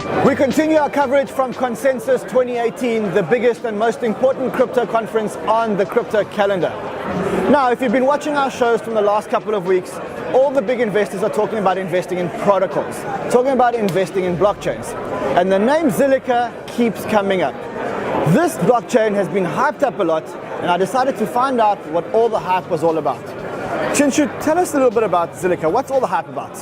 We continue our coverage from Consensus 2018, the biggest and most important crypto conference on the crypto calendar. Now, if you've been watching our shows from the last couple of weeks, all the big investors are talking about investing in protocols, talking about investing in blockchains. And the name Zilliqa keeps coming up. This blockchain has been hyped up a lot, and I decided to find out what all the hype was all about. Xinshu, tell us a little bit about Zilliqa. What's all the hype about?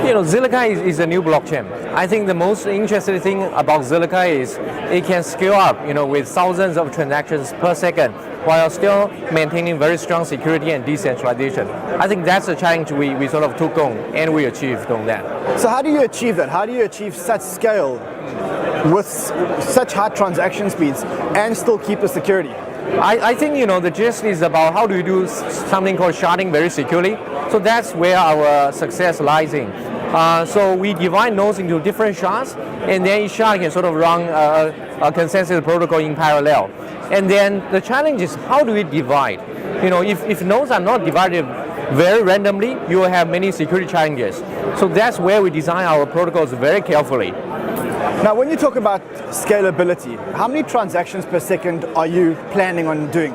Zilliqa is a new blockchain. I think the most interesting thing about Zilliqa is it can scale up, with thousands of transactions per second, while still maintaining very strong security and decentralization. I think that's a challenge we sort of took on, and we achieved on that. So how do you achieve that? How do you achieve such scale with such high transaction speeds and still keep the security? I think, the gist is about how do you do something called sharding very securely. So that's where our success lies in. So we divide nodes into different shards, and then each shard can sort of run a consensus protocol in parallel. And then the challenge is how do we divide? If nodes are not divided very randomly, you will have many security challenges. So that's where we design our protocols very carefully. Now, when you talk about scalability, how many transactions per second are you planning on doing?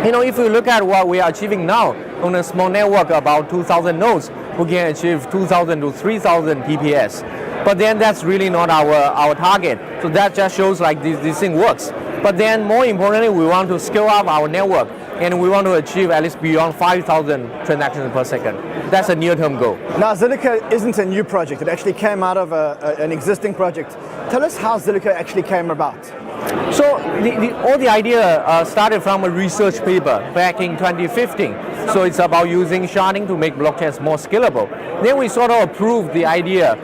If you look at what we are achieving now, on a small network, about 2,000 nodes, we can achieve 2,000 to 3,000 TPS. But then that's really not our target. So that just shows like this thing works. But then more importantly, we want to scale up our network, and we want to achieve at least beyond 5,000 transactions per second. That's a near-term goal. Now, Zilliqa isn't a new project. It actually came out of an existing project. Tell us how Zilliqa actually came about. So all the idea started from a research paper back in 2015. So it's about using sharding to make blockchains more scalable. Then we sort of approved the idea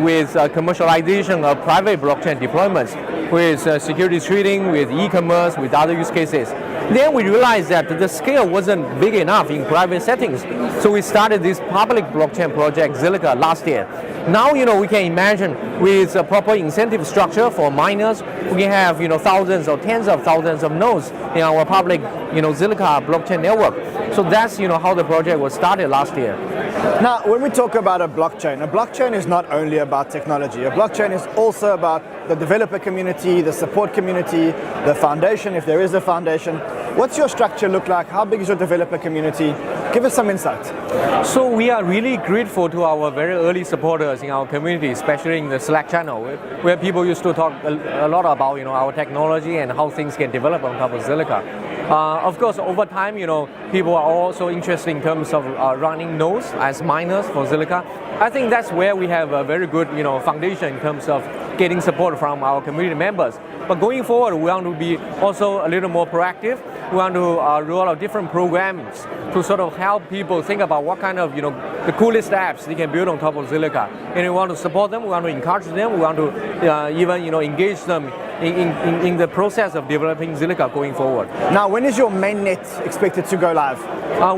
with commercialization of private blockchain deployments, with securities trading, with e-commerce, with other use cases. Then we realized that the scale wasn't big enough in private settings. So we started this public blockchain project, Zilliqa, last year. Now, we can imagine with a proper incentive structure for miners, we can have, thousands or tens of thousands of nodes in our public, Zilliqa blockchain network. So that's, how the project was started last year. Now, when we talk about a blockchain is not only about technology. A blockchain is also about the developer community, the support community, the foundation, if there is a foundation. What's your structure look like? How big is your developer community? Give us some insight. So we are really grateful to our very early supporters in our community, especially in the Slack channel, where people used to talk a lot about our technology and how things can develop on top of Zilliqa. Of course, over time, people are also interested in terms of running nodes as miners for Zilliqa. I think that's where we have a very good, foundation in terms of getting support from our community members. But going forward, we want to be also a little more proactive. We want to roll out different programs to sort of help people think about what kind of, the coolest apps they can build on top of Zilliqa. And we want to support them, we want to encourage them, we want to even, engage them in the process of developing Zilliqa going forward. Now, when is your mainnet expected to go live?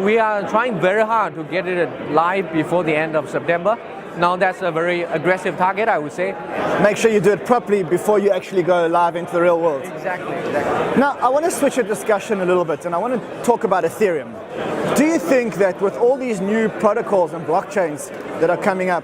We are trying very hard to get it live before the end of September. Now that's a very aggressive target, I would say. Make sure you do it properly before you actually go live into the real world. Exactly. Now, I want to switch the discussion a little bit, and I want to talk about Ethereum. Do you think that with all these new protocols and blockchains that are coming up,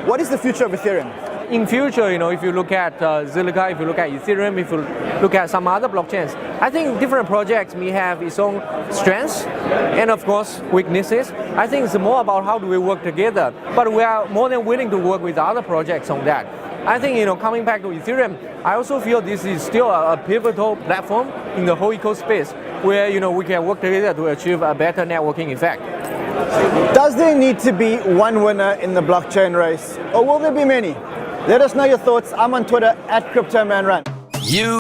what is the future of Ethereum? In future, if you look at Zilliqa, if you look at Ethereum, if you look at some other blockchains, I think different projects may have its own strengths and, of course, weaknesses. I think it's more about how do we work together. But we are more than willing to work with other projects on that. I think, coming back to Ethereum, I also feel this is still a pivotal platform in the whole ecospace where, we can work together to achieve a better networking effect. Does there need to be one winner in the blockchain race, or will there be many? Let us know your thoughts. I'm on Twitter @CryptoManRun.